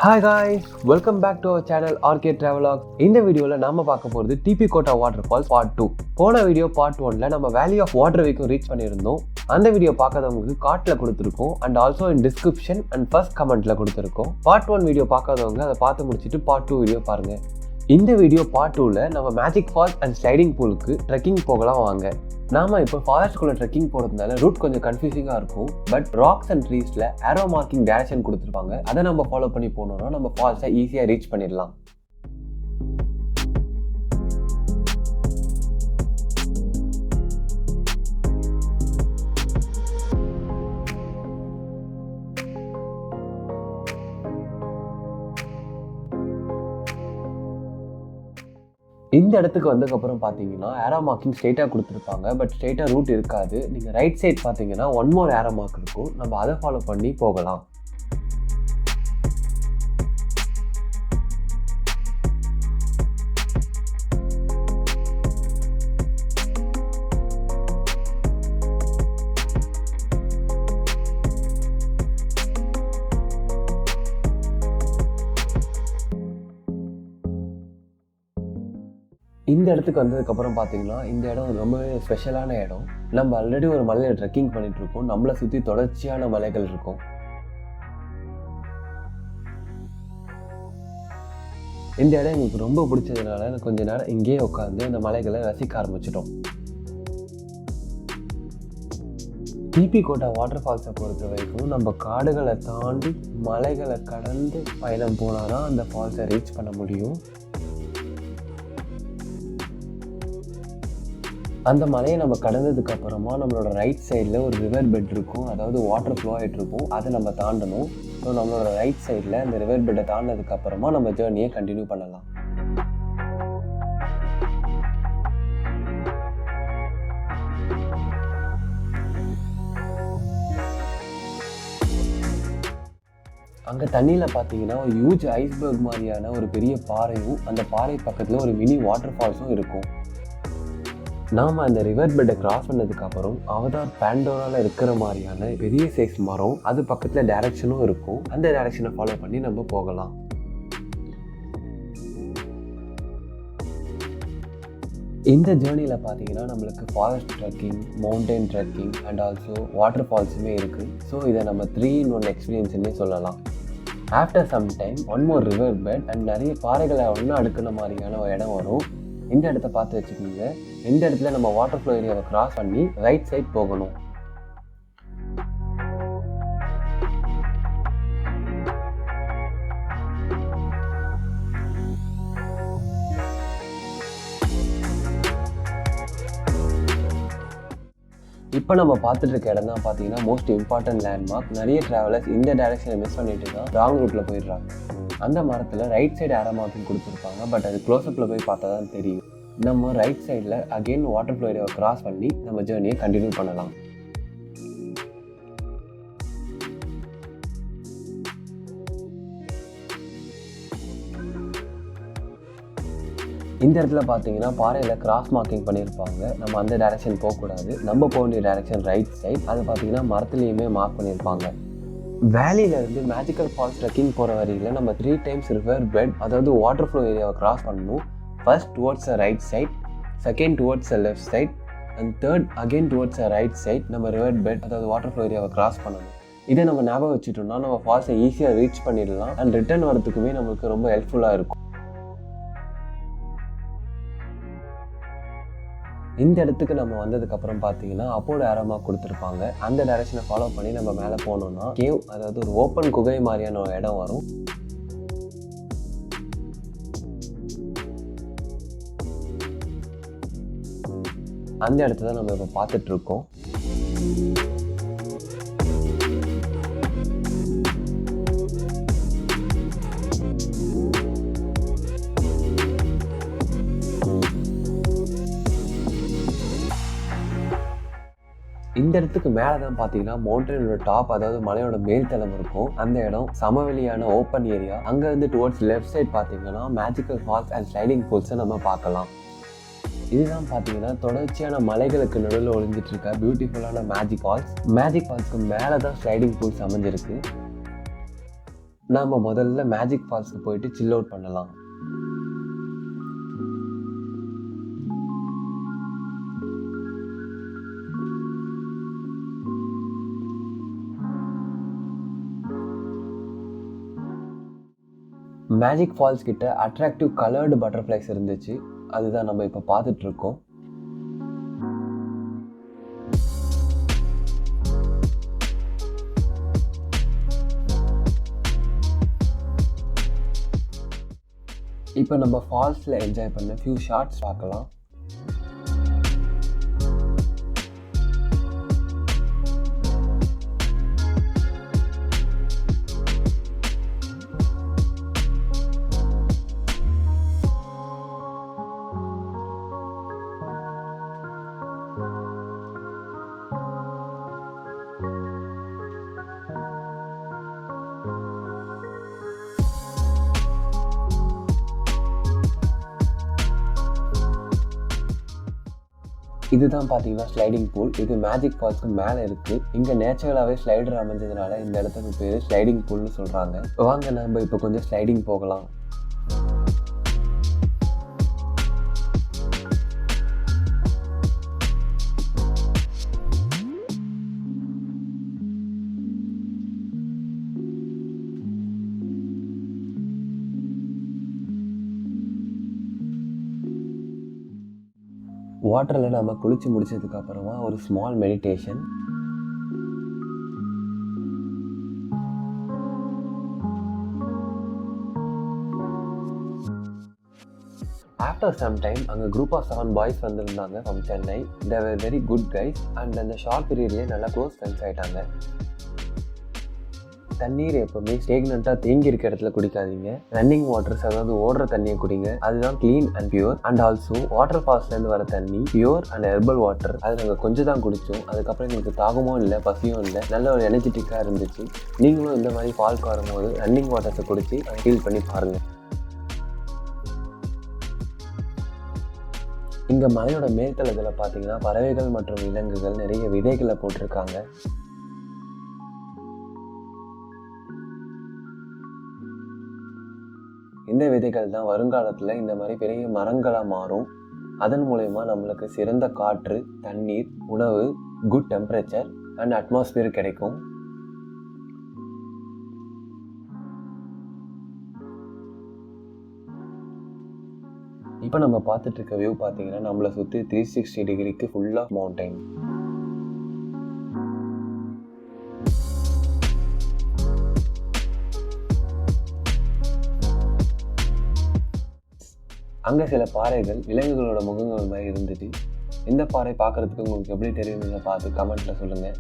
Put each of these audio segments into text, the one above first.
Hi guys, welcome back to our channel RKTravelogs. இந்த வீடியோல நாம பார்க்க போறது tpkota Waterfalls part 2. போன வீடியோ part 1ல நம்ம Valley of Water வரைக்கும் ரீச் பண்ணியிருந்தோம். அந்த வீடியோ பார்க்காதவங்களுக்கு கார்ட்ல கொடுத்திருக்கோம் and also in description and first commentல கொடுத்திருக்கோம். part 1 வீடியோ பார்க்காதவங்க அதை பார்த்து முடிச்சிட்டு part 2 வீடியோ பாருங்க. இந்த வீடியோ பார்ட் 2ல நம்ம மேஜிக் ஃபால்ஸ் அண்ட் ஸ்லைடிங் பூலுக்கு ட்ரெக்கிங் போகலாம் வாங்க. நாம இப்போ ஃபாரஸ்ட்குள்ள ட்ரெக்கிங் போகிறதுனால ரூட் கொஞ்சம் கன்ஃபியூசிங்காக இருக்கும். பட் ராக்ஸ் அண்ட் ட்ரீஸில் ஏரோ மார்க்கிங் டைரக்ஷன் கொடுத்துருப்பாங்க. அதை நம்ம ஃபாலோ பண்ணி போனோம்னா நம்ம ஃபால்ஸை ஈஸியாக ரீச் பண்ணிடலாம். இந்த இடத்துக்கு வந்ததுக்கப்புறம் பார்த்தீங்கன்னா ஏரோ மார்க்கிங் ஸ்ட்ரெயிட்டாக கொடுத்துருப்பாங்க. பட் ஸ்ட்ரெயிட்டாக ரூட் இருக்காது. நீங்கள் ரைட் சைட் பார்த்தீங்கன்னா ஒன் மோர் ஏரோ மார்க் இருக்கும். நம்ம அதை ஃபாலோ பண்ணி போகலாம். இந்த இடத்துக்கு வந்ததுக்கப்புறம் பார்த்தீங்கன்னா இந்த இடம் ரொம்பவே ஸ்பெஷலான இடம். நம்ம ஆல்ரெடி ஒரு மலையில் ட்ரெக்கிங் பண்ணிட்டு இருக்கோம். நம்மளை சுற்றி தொடர்ச்சியான மலைகள் இருக்கும். இந்த இடம் எங்களுக்கு ரொம்ப பிடிச்சதுனால கொஞ்ச நேரம் இங்கேயே உட்காந்து இந்த மலைகளை ரசிக்க ஆரம்பிச்சிட்டோம். tpkota வாட்டர்ஃபால்ஸை பொறுத்த வரைக்கும் நம்ம காடுகளை தாண்டி மலைகளை கடந்து பயணம் போனால் தான் அந்த ஃபால்ஸை ரீச் பண்ண முடியும். அந்த மலையை நம்ம கடந்ததுக்கு அப்புறமா நம்மளோட ரைட் சைடில் ஒரு ரிவர் பெட் இருக்கும். அதாவது வாட்டர் ஃப்ளோ ஆகிட்டு இருக்கும். அதை நம்ம தாண்டணும். ஸோ நம்மளோட ரைட் சைடில் அந்த ரிவர் பெட்டை தாண்டினதுக்கு அப்புறமா நம்ம ஜேர்னியை கண்டினியூ பண்ணலாம். அங்கே தண்ணியில் பார்த்தீங்கன்னா ஒரு ஹியூஜ் ஐஸ்பர்க் மாதிரியான ஒரு பெரிய பாறையும் அந்த பாறை பக்கத்தில் ஒரு மினி வாட்டர் ஃபால்ஸும் இருக்கும். நாம் அந்த ரிவர் பெட்டை கிராஸ் பண்ணதுக்கப்புறம் அவதார் பேண்டோராவில் இருக்கிற மாதிரியான பெரிய சைஸ் மரம் அது பக்கத்தில் டைரக்ஷனும் இருக்கும். அந்த டைரக்ஷனை ஃபாலோ பண்ணி நம்ம போகலாம். இந்த ஜேர்னியில் பார்த்தீங்கன்னா நம்மளுக்கு forest trekking, mountain trekking and also water ஃபால்ஸுமே இருக்குது. ஸோ இதை நம்ம 3-in-1 எக்ஸ்பீரியன்ஸ்ன்னே சொல்லலாம். After some time one more river bed and நிறைய பாறைகளை ஒன்றா அடுக்கிற மாதிரியான ஒரு இடம் வரும். இந்த இடத்த பார்த்து வச்சுக்கோங்க. இந்த இடத்துல நம்ம வாட்டர் ஃப்ளோ ஏரியாவை கிராஸ் பண்ணி ரைட் சைட் போகணும். இப்போ நம்ம பார்த்துட்டு இருக்க இடம் தான் பார்த்தீங்கன்னா மோஸ்ட் இம்பார்ட்டன்ட் லேண்ட்மார்க். நிறைய ட்ராவலர்ஸ் இந்த டைரக்ஷனை மிஸ் பண்ணிட்டு தான் ராங் ரூட்டில் போயிடுறாங்க. அந்த மரத்தில் ரைட் சைடு ஏரோ மார்க்கிங் கொடுத்துருப்பாங்க. பட் அது க்ளோஸ்அப்பில் போய் பார்த்தா தான் தெரியும். நம்ம ரைட் சைடில் அகெயின் வாட்டர் ஃப்ளோ ஏரியாவை கிராஸ் பண்ணி நம்ம ஜேர்னியை கண்டினியூ பண்ணலாம். இந்த இடத்துல பார்த்தீங்கன்னா பாறையில் கிராஸ் மார்க்கிங் பண்ணியிருப்பாங்க. நம்ம அந்த டைரக்ஷன் போகக்கூடாது. நம்ம போக வேண்டிய டைரக்ஷன் ரைட் சைட். அது பார்த்தீங்கன்னா மரத்துலேயுமே மார்க் பண்ணியிருப்பாங்க. வேலியிலேருந்து மேஜிக்கல் ஃபால்ஸ் ட்ரெக்கிங் போகிற வரையில் நம்ம 3 times ரிவர் பெட் அதாவது வாட்டர் ஃப்ளோ ஏரியாவை கிராஸ் பண்ணணும். First towards a right side, second towards a left side and third again towards a right side. நம்ம ரிவர் பெட் அதாவது வாட்டர் ஃப்ளோ ஏரியாவை கிராஸ் பண்ணணும். இதை நம்ம ஞாபகம் வச்சுட்டோம்னா நம்ம ஃபால்ஸை ஈஸியாக ரீச் பண்ணிடலாம் அண்ட் ரிட்டர்ன் வரதுக்குமே நம்மளுக்கு ரொம்ப ஹெல்ப்ஃபுல்லாக இருக்கும். இந்த இடத்துக்கு நம்ம வந்ததுக்கப்புறம் பார்த்தீங்கன்னா அப்போட ஏரோ மார்க் கொடுத்துருப்பாங்க. அந்த டைரக்ஷனை ஃபாலோ பண்ணி நம்ம மேலே போனோம்னா கேவ் அதாவது ஒரு ஓப்பன் குகை மாதிரியான ஒரு இடம் வரும். அந்த இடத்த தான் நம்ம இப்போ பார்த்துட்டு இருக்கோம். இந்த இடத்துக்கு மேலே தான் பார்த்தீங்கன்னா மவுண்டனோட டாப் அதாவது மலையோட மேல் தளம் இருக்கும். அந்த இடம் சமவெளியான ஓப்பன் ஏரியா. அங்கேருந்து டுவர்ட்ஸ் லெஃப்ட் சைட் பார்த்தீங்கன்னா மேஜிக்கல் ஃபால்ஸ் அண்ட் ஸ்லைடிங் பூல்ஸை நம்ம பார்க்கலாம். இதுதான் பார்த்தீங்கன்னா தொடர்ச்சியான மலைகளுக்கு நடுவில் ஒளிஞ்சிட்டு இருக்க பியூட்டிஃபுல்லான மேஜிக் ஃபால்ஸ்க்கு மேலே தான் ஸ்லைடிங் பூல்ஸ் அமைஞ்சிருக்கு. நாம் முதல்ல மேஜிக் ஃபால்ஸ்க்கு போயிட்டு சில் அவுட் பண்ணலாம். மேஜிக் ஃபால்ஸ் கிட்ட அட்ராக்டிவ் கலர்டு பட்டர்ஃப்ளைஸ் இருந்துச்சு. அதுதான் நம்ம இப்போ பார்த்துட்டு இருக்கோம். இப்போ நம்ம ஃபால்ஸில் என்ஜாய் பண்ண ஃபியூ ஷார்ட்ஸ் பார்க்கலாம். இதுதான் பார்த்தீங்கன்னா ஸ்லைடிங் பூல். இது மேஜிக் ஃபால்ஸ்க்கு மேலே இருக்குது. இங்கே நேச்சுரலாகவே ஸ்லைடர் அமைஞ்சதுனால இந்த இடத்துக்கு பேர் ஸ்லைடிங் பூல்னு சொல்கிறாங்க. வாங்க நம்ம இப்போ கொஞ்சம் ஸ்லைடிங் போகலாம். வாட்டரில் நம்ம குளித்து முடிச்சதுக்கு அப்புறமா ஒரு small meditation. After some time அங்கே குரூப் ஆஃப் 7 பாய்ஸ் வந்திருந்தாங்க from Chennai. They were very good guys and அந்த ஷார்ட் பீரியட்லேயே நல்லா க்ளோஸ் ஃப்ரெண்ட்ஸ் ஆகிட்டாங்க. தண்ணீர் எப்பவுமே ஸ்டேக்னண்ட்டாக தேங்கி இருக்க இடத்துல குடிக்காதீங்க. ரன்னிங் வாட்டர்ஸ், அதாவது ஓடுற தண்ணியை குடிங்க. அதுதான் clean and pure. And also water ஃபால்ஸ்லேருந்து வர தண்ணி பியூர் அண்ட் ஹெர்பல் வாட்டர். அது நாங்கள் கொஞ்சம் தான் குடித்தோம். அதுக்கப்புறம் எங்களுக்கு தாகமும் இல்லை, பசியும் இல்லை, நல்ல ஒரு எனர்ஜெட்டிக்காக இருந்துச்சு. நீங்களும் இந்த மாதிரி ஃபால்க்கு வரும்போது ரன்னிங் வாட்டர்ஸை குடிச்சு ஃபீல் பண்ணி பாருங்கள். இங்கே மலையோட மேற்தளத்தில் பார்த்தீங்கன்னா பறவைகள் மற்றும் விலங்குகள் நிறைய விதைகளை போட்டிருக்காங்க. இந்த விதைகள் தான் வருங்காலத்தில் இந்த மாதிரி பெரிய மரங்களாக மாறும். அதன் மூலயமா நம்மளுக்கு சிறந்த காற்று, தண்ணீர், உணவு, குட் டெம்பரேச்சர் அண்ட் அட்மாஸ்பியர் கிடைக்கும். இப்போ நம்ம பார்த்துட்டு இருக்க வியூ பார்த்தீங்கன்னா நம்மளை சுற்றி 360 டிகிரிக்கு ஃபுல் ஆஃப் மவுண்டைன். அங்கே சில பாறைகள் விலங்குகளோட முகங்கள் மாதிரி இருந்துச்சு. இந்த பாறை பார்க்குறதுக்கு உங்களுக்கு எப்படி தெரியுதுன்னு பார்த்து கமெண்ட்டில் சொல்லுங்கள்.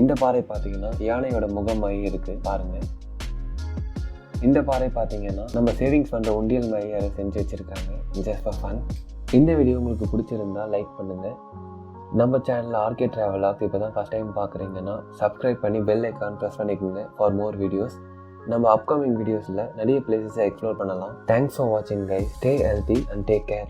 இந்த பாறை பார்த்தீங்கன்னா யானையோட முகம் மாதிரி இருக்குது பாருங்கள். இந்த பாறை பார்த்தீங்கன்னா நம்ம சேவிங்ஸ் பண்ணுற உண்டியல் மாதிரி யாரை செஞ்சு வச்சுருக்காங்க, ஜஸ்ட் ஃபார் ஃபன். இந்த வீடியோ உங்களுக்கு பிடிச்சிருந்தா லைக் பண்ணுங்கள். நம்ம சேனலில் ஆர்கே ட்ராவலாக்ஸ் இப்போ தான் ஃபஸ்ட் டைம் பார்க்குறீங்கன்னா சப்ஸ்கிரைப் பண்ணி பெல் ஐக்கான் ப்ரெஸ் பண்ணிக்கோங்க ஃபார் மோர் வீடியோஸ். நம்ம அப்கமிங் வீடியோஸில் நிறைய பிளேசஸை எக்ஸ்ப்ளோர் பண்ணலாம். தேங்க்ஸ் ஃபார் வாட்சிங் guys. Stay healthy and take care.